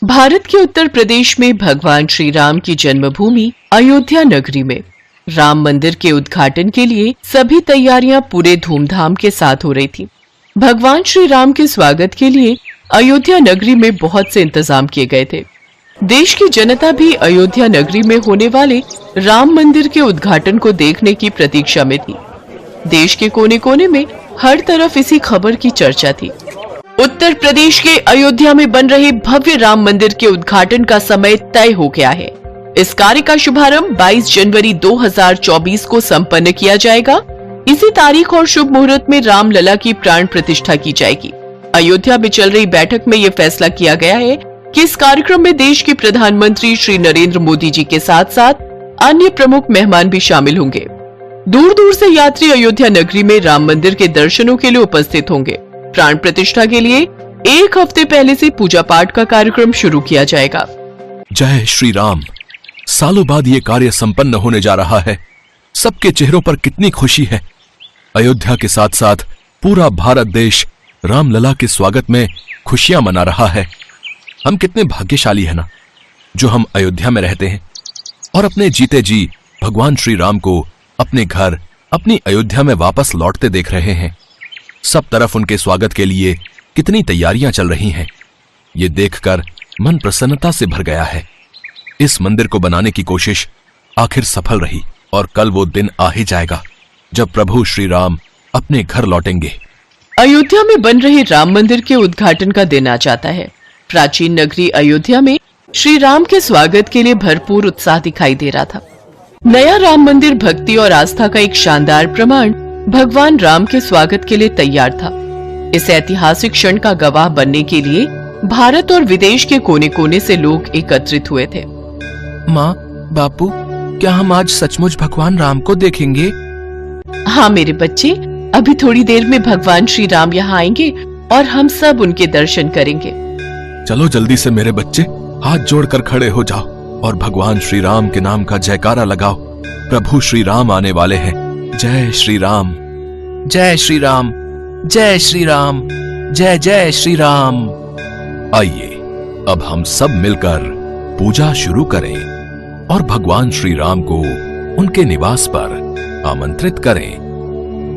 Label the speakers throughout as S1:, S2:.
S1: भारत के उत्तर प्रदेश में भगवान श्री राम की जन्मभूमि अयोध्या नगरी में राम मंदिर के उद्घाटन के लिए सभी तैयारियां पूरे धूमधाम के साथ हो रही थी। भगवान श्री राम के स्वागत के लिए अयोध्या नगरी में बहुत से इंतजाम किए गए थे। देश की जनता भी अयोध्या नगरी में होने वाले राम मंदिर के उद्घाटन को देखने की प्रतीक्षा में थी। देश के कोने कोने में हर तरफ इसी खबर की चर्चा थी। उत्तर प्रदेश के अयोध्या में बन रहे भव्य राम मंदिर के उद्घाटन का समय तय हो गया है। इस कार्य का शुभारंभ 22 जनवरी 2024 को संपन्न किया जाएगा। इसी तारीख और शुभ मुहूर्त में रामलला की प्राण प्रतिष्ठा की जाएगी। अयोध्या में चल रही बैठक में यह फैसला किया गया है कि इस कार्यक्रम में देश के प्रधानमंत्री श्री नरेंद्र मोदी जी के साथ साथ अन्य प्रमुख मेहमान भी शामिल होंगे। दूर दूर से यात्री अयोध्या नगरी में राम मंदिर के दर्शनों के लिए उपस्थित होंगे। प्राण प्रतिष्ठा के लिए एक हफ्ते पहले से पूजा पाठ का कार्यक्रम शुरू किया जाएगा।
S2: जय श्री राम। सालों बाद ये कार्य संपन्न होने जा रहा है। सबके चेहरों पर कितनी खुशी है। अयोध्या के साथ साथ पूरा भारत देश रामलला के स्वागत में खुशियां मना रहा है। हम कितने भाग्यशाली हैं ना, जो हम अयोध्या में रहते हैं और अपने जीते जी भगवान श्री राम को अपने घर, अपनी अयोध्या में वापस लौटते देख रहे हैं। सब तरफ उनके स्वागत के लिए कितनी तैयारियां चल रही हैं। ये देखकर मन प्रसन्नता से भर गया है। इस मंदिर को बनाने की कोशिश आखिर सफल रही और कल वो दिन आ ही जाएगा जब प्रभु श्री राम अपने घर लौटेंगे।
S1: अयोध्या में बन रहे राम मंदिर के उद्घाटन का दिन आ जाता है। प्राचीन नगरी अयोध्या में श्री राम के स्वागत के लिए भरपूर उत्साह दिखाई दे रहा था। नया राम मंदिर भक्ति और आस्था का एक शानदार प्रमाण भगवान राम के स्वागत के लिए तैयार था। इस ऐतिहासिक क्षण का गवाह बनने के लिए भारत और विदेश के कोने कोने से लोग एकत्रित हुए थे।
S2: माँ, बापू, क्या हम आज सचमुच भगवान राम को देखेंगे?
S1: हाँ मेरे बच्चे, अभी थोड़ी देर में भगवान श्री राम यहाँ आएंगे और हम सब उनके दर्शन करेंगे।
S2: चलो जल्दी से मेरे बच्चे, हाथ जोड़कर खड़े हो जाओ और भगवान श्री राम के नाम का जयकारा लगाओ। प्रभु श्री राम आने वाले हैं। जय श्री राम, जय श्री राम, जय श्री राम, जय जय श्री राम। आइए अब हम सब मिलकर पूजा शुरू करें और भगवान श्री राम को उनके निवास पर आमंत्रित करें।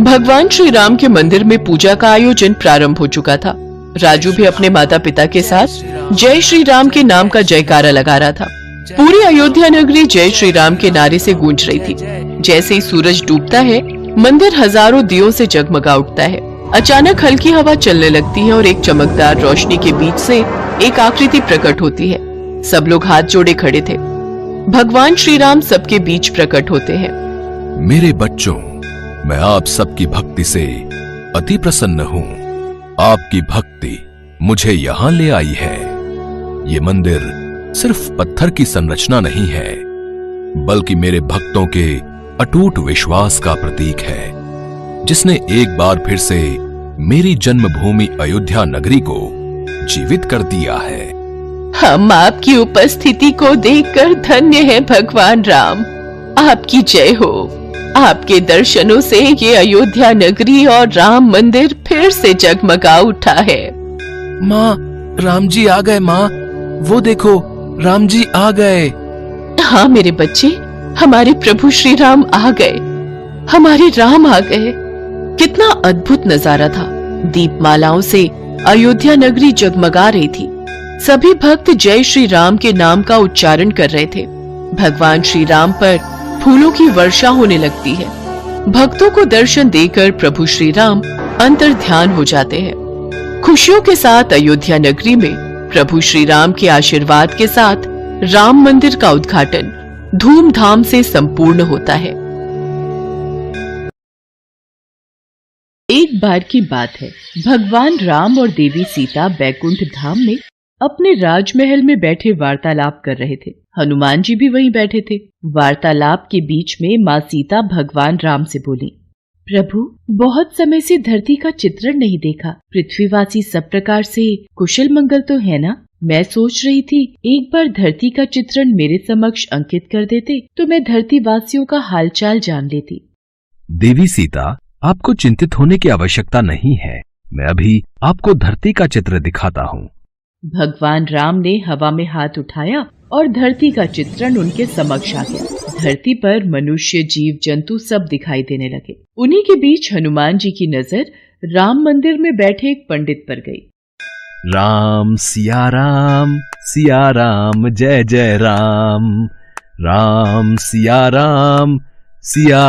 S1: भगवान श्री राम के मंदिर में पूजा का आयोजन प्रारंभ हो चुका था। राजू भी अपने माता पिता के साथ जय श्री राम के नाम का जयकारा लगा रहा था। पूरी अयोध्या नगरी जय श्री राम के नारे से गूंज रही थी। जैसे ही सूरज डूबता है, मंदिर हजारों दियों से जगमगा उठता है। अचानक हल्की हवा चलने लगती है और एक चमकदार रोशनी के बीच से एक आकृति प्रकट होती है। सब लोग हाथ जोड़े खड़े थे। भगवान श्री राम सबके बीच प्रकट होते हैं।
S2: मेरे बच्चों, मैं आप सबकी भक्ति से अति प्रसन्न हूँ। आपकी भक्ति मुझे यहाँ ले आई है। ये मंदिर सिर्फ पत्थर की संरचना नहीं है, बल्कि मेरे भक्तों के अटूट विश्वास का प्रतीक है, जिसने एक बार फिर से मेरी जन्मभूमि अयोध्या नगरी को जीवित कर दिया है।
S1: हम आपकी उपस्थिति को देखकर धन्य हैं भगवान राम। आपकी जय हो। आपके दर्शनों से ये अयोध्या नगरी और राम मंदिर फिर से जगमगा उठा है।
S2: माँ, राम जी आ गए। माँ, वो देखो, राम जी आ गए।
S1: हाँ मेरे बच्चे, हमारे प्रभु श्री राम आ गए। हमारे राम आ गए। कितना अद्भुत नजारा था। दीपमालाओं से अयोध्या नगरी जगमगा रही थी। सभी भक्त जय श्री राम के नाम का उच्चारण कर रहे थे। भगवान श्री राम पर फूलों की वर्षा होने लगती है। भक्तों को दर्शन देकर प्रभु श्री राम अंतर ध्यान हो जाते हैं। खुशियों के साथ अयोध्या नगरी में प्रभु श्री राम के आशीर्वाद के साथ राम मंदिर का उद्घाटन धूमधाम से संपूर्ण होता है। एक बार की बात है, भगवान राम और देवी सीता बैकुंठ धाम में अपने राजमहल में बैठे वार्तालाप कर रहे थे। हनुमान जी भी वहीं बैठे थे। वार्तालाप के बीच में माँ सीता भगवान राम से बोली, प्रभु, बहुत समय से धरती का चित्रण नहीं देखा। पृथ्वीवासी सब प्रकार से कुशल मंगल तो है ना? मैं सोच रही थी एक बार धरती का चित्रण मेरे समक्ष अंकित कर देते तो मैं धरती वासियों का हालचाल जान लेती।
S3: देवी सीता, आपको चिंतित होने की आवश्यकता नहीं है। मैं अभी आपको धरती का चित्र दिखाता हूँ।
S1: भगवान राम ने हवा में हाथ उठाया और धरती का चित्रण उनके समक्ष आ गया। धरती पर मनुष्य, जीव जंतु सब दिखाई देने लगे। उन्हीं के बीच हनुमान जी की नजर राम मंदिर में बैठे एक पंडित पर गई।
S3: राम सिया राम जय जय राम। राम सिया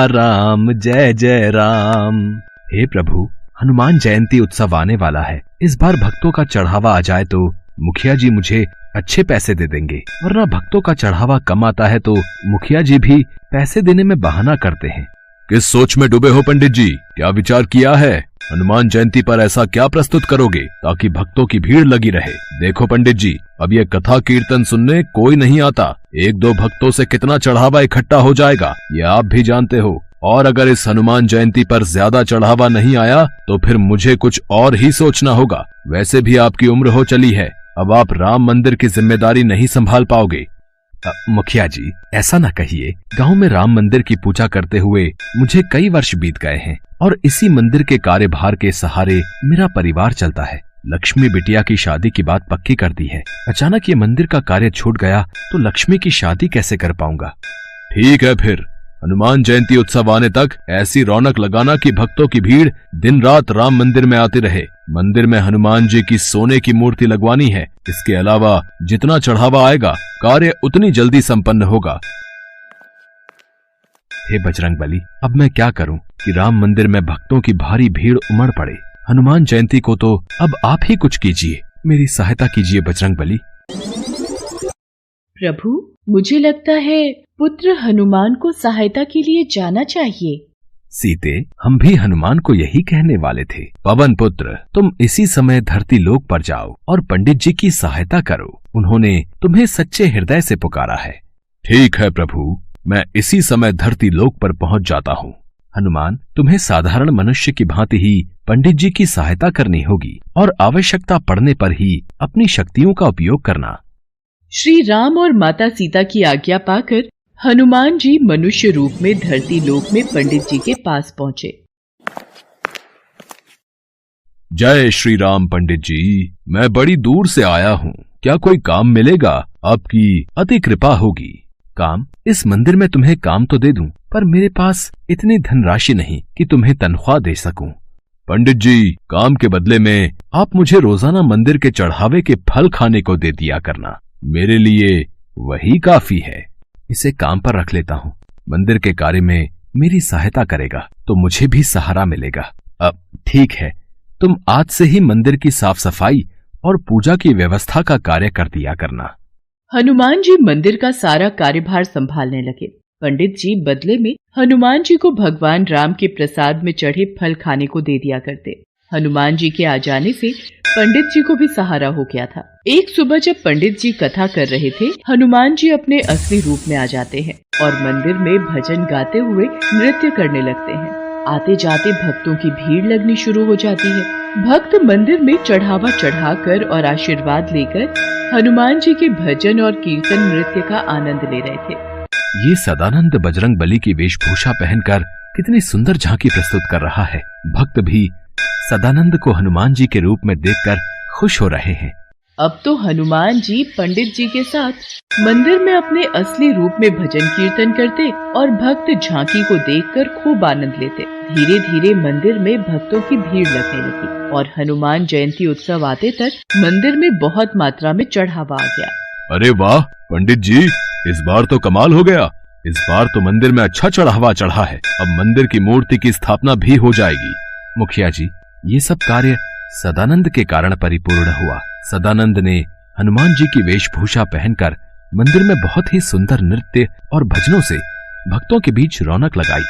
S3: राम जय जय राम। हे प्रभु, हनुमान जयंती उत्सव आने वाला है। इस बार भक्तों का चढ़ावा आ जाए तो मुखिया जी मुझे अच्छे पैसे दे देंगे, वरना भक्तों का चढ़ावा कम आता है तो मुखिया जी भी पैसे देने में बहाना करते हैं।
S2: किस सोच में डूबे हो पंडित जी? क्या विचार किया है? हनुमान जयंती पर ऐसा क्या प्रस्तुत करोगे ताकि भक्तों की भीड़ लगी रहे? देखो पंडित जी, अब ये कथा कीर्तन सुनने कोई नहीं आता। एक दो भक्तों से कितना चढ़ावा इकट्ठा हो जाएगा ये आप भी जानते हो। और अगर इस हनुमान जयंती पर ज्यादा चढ़ावा नहीं आया तो फिर मुझे कुछ और ही सोचना होगा। वैसे भी आपकी उम्र हो चली है, अब आप राम मंदिर की जिम्मेदारी नहीं संभाल पाओगे।
S3: मुखिया जी, ऐसा न कहिए। गांव में राम मंदिर की पूजा करते हुए मुझे कई वर्ष बीत गए हैं और इसी मंदिर के कार्यभार के सहारे मेरा परिवार चलता है। लक्ष्मी बिटिया की शादी की बात पक्की कर दी है। अचानक ये मंदिर का कार्य छूट गया तो लक्ष्मी की शादी कैसे कर पाऊंगा?
S2: ठीक है, फिर हनुमान जयंती उत्सव आने तक ऐसी रौनक लगाना कि भक्तों की भीड़ दिन रात राम मंदिर में आती रहे। मंदिर में हनुमान जी की सोने की मूर्ति लगवानी है। इसके अलावा जितना चढ़ावा आएगा कार्य उतनी जल्दी संपन्न होगा।
S3: हे बजरंगबली, अब मैं क्या करूं कि राम मंदिर में भक्तों की भारी भीड़ उमड़ पड़े। हनुमान जयंती को तो अब आप ही कुछ कीजिए, मेरी सहायता कीजिए बजरंगबली।
S1: प्रभु, मुझे लगता है पुत्र हनुमान को सहायता के लिए जाना चाहिए।
S3: सीते, हम भी हनुमान को यही कहने वाले थे। पवन पुत्र, तुम इसी समय धरती लोक पर जाओ और पंडित जी की सहायता करो। उन्होंने तुम्हें सच्चे हृदय से पुकारा है।
S2: ठीक है प्रभु, मैं इसी समय धरती लोक पर पहुंच जाता हूँ।
S3: हनुमान, तुम्हें साधारण मनुष्य की भांति ही पंडित जी की सहायता करनी होगी और आवश्यकता पड़ने पर ही अपनी शक्तियों का उपयोग करना।
S1: श्री राम और माता सीता की आज्ञा पाकर हनुमान जी मनुष्य रूप में धरती लोक में पंडित जी के पास पहुंचे।
S2: जय श्री राम पंडित जी, मैं बड़ी दूर से आया हूँ। क्या कोई काम मिलेगा? आपकी अति कृपा होगी।
S3: काम? इस मंदिर में तुम्हें काम तो दे दूं, पर मेरे पास इतनी धनराशि नहीं कि तुम्हें तनख्वाह दे सकूं।
S2: पंडित जी, काम के बदले में आप मुझे रोजाना मंदिर के चढ़ावे के फल खाने को दे दिया करना। मेरे लिए वही काफी है।
S3: इसे काम पर रख लेता हूँ। मंदिर के कार्य में मेरी सहायता करेगा तो मुझे भी सहारा मिलेगा। अब ठीक है, तुम आज से ही मंदिर की साफ सफाई और पूजा की व्यवस्था का कार्य कर दिया करना।
S1: हनुमान जी मंदिर का सारा कार्यभार संभालने लगे। पंडित जी बदले में हनुमान जी को भगवान राम के प्रसाद में चढ़े फल खाने को दे दिया करते। हनुमान जी के आ जाने से पंडित जी को भी सहारा हो गया था। एक सुबह जब पंडित जी कथा कर रहे थे, हनुमान जी अपने असली रूप में आ जाते हैं और मंदिर में भजन गाते हुए नृत्य करने लगते हैं। आते जाते भक्तों की भीड़ लगनी शुरू हो जाती है। भक्त मंदिर में चढ़ावा चढ़ाकर और आशीर्वाद लेकर हनुमान जी के भजन और कीर्तन नृत्य का आनंद ले रहे थे।
S3: ये सदानंद बजरंगबली की वेशभूषा पहनकर कितनी सुंदर झांकी प्रस्तुत कर रहा है। भक्त भी सदानंद को हनुमान जी के रूप में देखकर खुश हो रहे हैं।
S1: अब तो हनुमान जी पंडित जी के साथ मंदिर में अपने असली रूप में भजन कीर्तन करते और भक्त झांकी को देखकर खूब आनंद लेते। धीरे धीरे मंदिर में भक्तों की भीड़ लगने लगी और हनुमान जयंती उत्सव आते तक मंदिर में बहुत मात्रा में चढ़ावा आ गया।
S2: अरे वाह पंडित जी, इस बार तो कमाल हो गया। इस बार तो मंदिर में अच्छा चढ़ावा चढ़ा है। अब मंदिर की मूर्ति की स्थापना भी हो जाएगी।
S3: मुखिया जी, ये सब कार्य सदानंद के कारण परिपूर्ण हुआ। सदानंद ने हनुमान जी की वेशभूषा पहनकर मंदिर में बहुत ही सुंदर नृत्य और भजनों से भक्तों के बीच रौनक लगाई।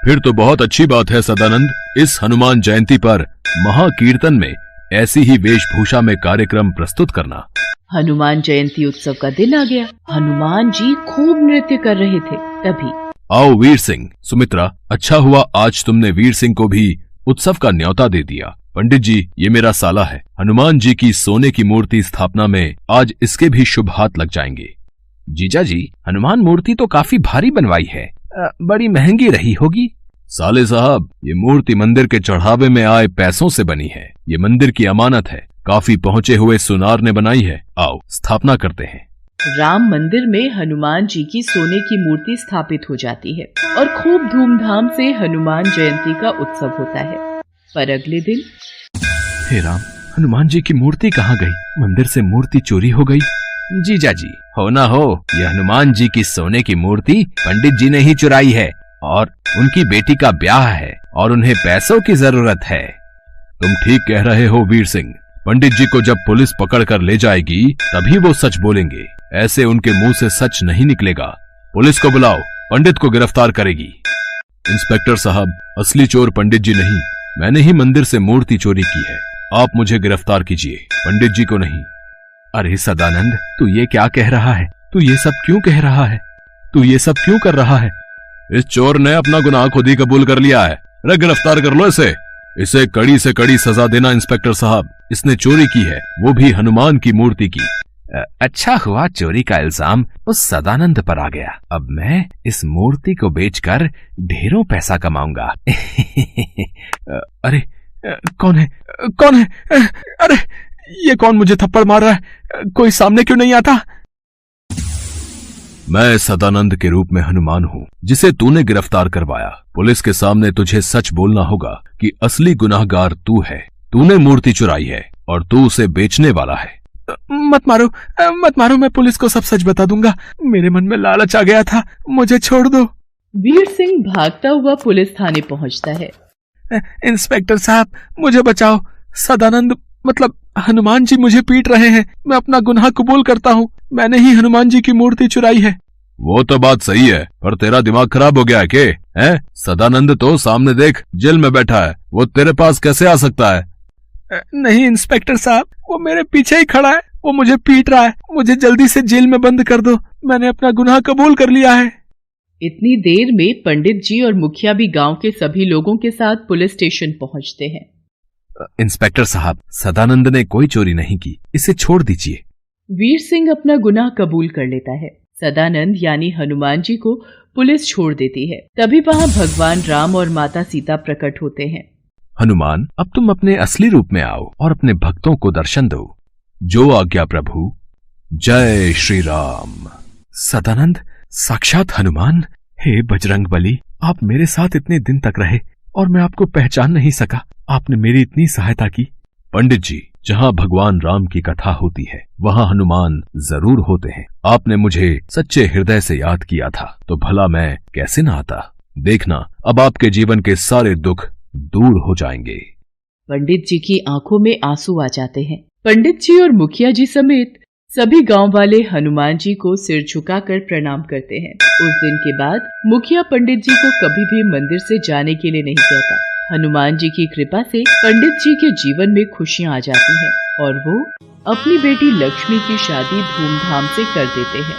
S2: फिर तो बहुत अच्छी बात है सदानंद। इस हनुमान जयंती पर महाकीर्तन में ऐसी ही वेशभूषा में कार्यक्रम प्रस्तुत करना।
S1: हनुमान जयंती उत्सव का दिन आ गया। हनुमान जी खूब नृत्य कर रहे थे। तभी
S2: आओ वीर सिंह, सुमित्रा, अच्छा हुआ आज तुमने वीर सिंह को भी उत्सव का न्योता दे दिया। पंडित जी, ये मेरा साला है। हनुमान जी की सोने की मूर्ति स्थापना में आज इसके भी शुभ हाथ लग जाएंगे।
S3: जीजा जी, हनुमान मूर्ति तो काफी भारी बनवाई है, बड़ी महंगी रही होगी।
S2: साले साहब, ये मूर्ति मंदिर के चढ़ावे में आए पैसों से बनी है। ये मंदिर की अमानत है। काफी पहुंचे हुए सुनार ने बनाई है। आओ स्थापना करते हैं।
S1: राम मंदिर में हनुमान जी की सोने की मूर्ति स्थापित हो जाती है और खूब धूमधाम से हनुमान जयंती का उत्सव होता है। पर अगले दिन
S3: हे राम, हनुमान जी की मूर्ति कहाँ गई? मंदिर से मूर्ति चोरी हो गई। जीजा जी, हो ना हो, यह हनुमान जी की सोने की मूर्ति पंडित जी ने ही चुराई है और उनकी बेटी का ब्याह है और उन्हें पैसों की जरूरत है।
S2: तुम ठीक कह रहे हो वीर सिंह। पंडित जी को जब पुलिस पकड़ कर ले जाएगी तभी वो सच बोलेंगे। ऐसे उनके मुंह से सच नहीं निकलेगा। पुलिस को बुलाओ, पंडित को गिरफ्तार करेगी। इंस्पेक्टर साहब, असली चोर पंडित जी नहीं, मैंने ही मंदिर से मूर्ति चोरी की है। आप मुझे गिरफ्तार कीजिए, पंडित जी को नहीं।
S3: अरे सदानंद, तू ये क्या कह रहा है? तू ये सब क्यों कह रहा है? तू ये सब क्यों कर रहा है?
S2: इस चोर ने अपना गुनाह खुद ही कबूल कर लिया है। अरे गिरफ्तार कर लो इसे। इसे कड़ी से कड़ी सजा देना इंस्पेक्टर साहब। इसने चोरी की है, वो भी हनुमान की मूर्ति की।
S3: अच्छा हुआ चोरी का इल्जाम उस सदानंद पर आ गया। अब मैं इस मूर्ति को बेचकर ढेरों पैसा कमाऊंगा। अरे कौन है? कौन है? अरे ये कौन मुझे थप्पड़ मार रहा है? कोई सामने क्यों नहीं आता?
S2: मैं सदानंद के रूप में हनुमान हूँ जिसे तूने गिरफ्तार करवाया। पुलिस के सामने तुझे सच बोलना होगा कि असली गुनाहगार तू है। तूने मूर्ति चुराई है और तू उसे बेचने वाला है।
S3: मत मारो, मत मारो, मैं पुलिस को सब सच बता दूंगा। मेरे मन में लालच आ गया था, मुझे छोड़ दो।
S1: वीर सिंह भागता हुआ पुलिस थाने पहुंचता है।
S3: इंस्पेक्टर साहब, मुझे बचाओ। सदानंद मतलब हनुमान जी मुझे पीट रहे हैं। मैं अपना गुनाह कबूल करता हूँ। मैंने ही हनुमान जी की मूर्ति चुराई है।
S2: वो तो बात सही है, पर तेरा दिमाग खराब हो गया है के? हैं? सदानंद तो सामने देख, जेल में बैठा है। वो तेरे पास कैसे आ सकता है?
S3: नहीं इंस्पेक्टर साहब, वो मेरे पीछे ही खड़ा है। वो मुझे पीट रहा है। मुझे जल्दी से जेल में बंद कर दो। मैंने अपना गुनाह कबूल कर लिया है।
S1: इतनी देर में पंडित जी और मुखिया भी गांव के सभी लोगों के साथ पुलिस स्टेशन पहुंचते हैं।
S3: इंस्पेक्टर साहब, सदानंद ने कोई चोरी नहीं की, इसे छोड़ दीजिए।
S1: वीर सिंह अपना गुनाह कबूल कर लेता है। सदानंद यानी हनुमान जी को पुलिस छोड़ देती है। तभी वहाँ भगवान राम और माता सीता प्रकट होते हैं।
S3: हनुमान, अब तुम अपने असली रूप में आओ और अपने भक्तों को दर्शन दो।
S2: जो आज्ञा प्रभु। जय श्री राम।
S3: सदानंद, साक्षात हनुमान। हे बजरंगबली, आप मेरे साथ इतने दिन तक रहे और मैं आपको पहचान नहीं सका। आपने मेरी इतनी सहायता की।
S2: पंडित जी, जहाँ भगवान राम की कथा होती है वहाँ हनुमान जरूर होते हैं। आपने मुझे सच्चे हृदय से याद किया था तो भला मैं कैसे ना आता। देखना, अब आपके जीवन के सारे दुख दूर हो जाएंगे।
S1: पंडित जी की आंखों में आंसू आ जाते हैं। पंडित जी और मुखिया जी समेत सभी गांव वाले हनुमान जी को सिर झुकाकर प्रणाम करते हैं। उस दिन के बाद मुखिया पंडित जी को कभी भी मंदिर से जाने के लिए नहीं कहता। हनुमान जी की कृपा से पंडित जी के जीवन में खुशियां आ जाती हैं और वो अपनी बेटी लक्ष्मी की शादी धूमधाम से कर देते हैं।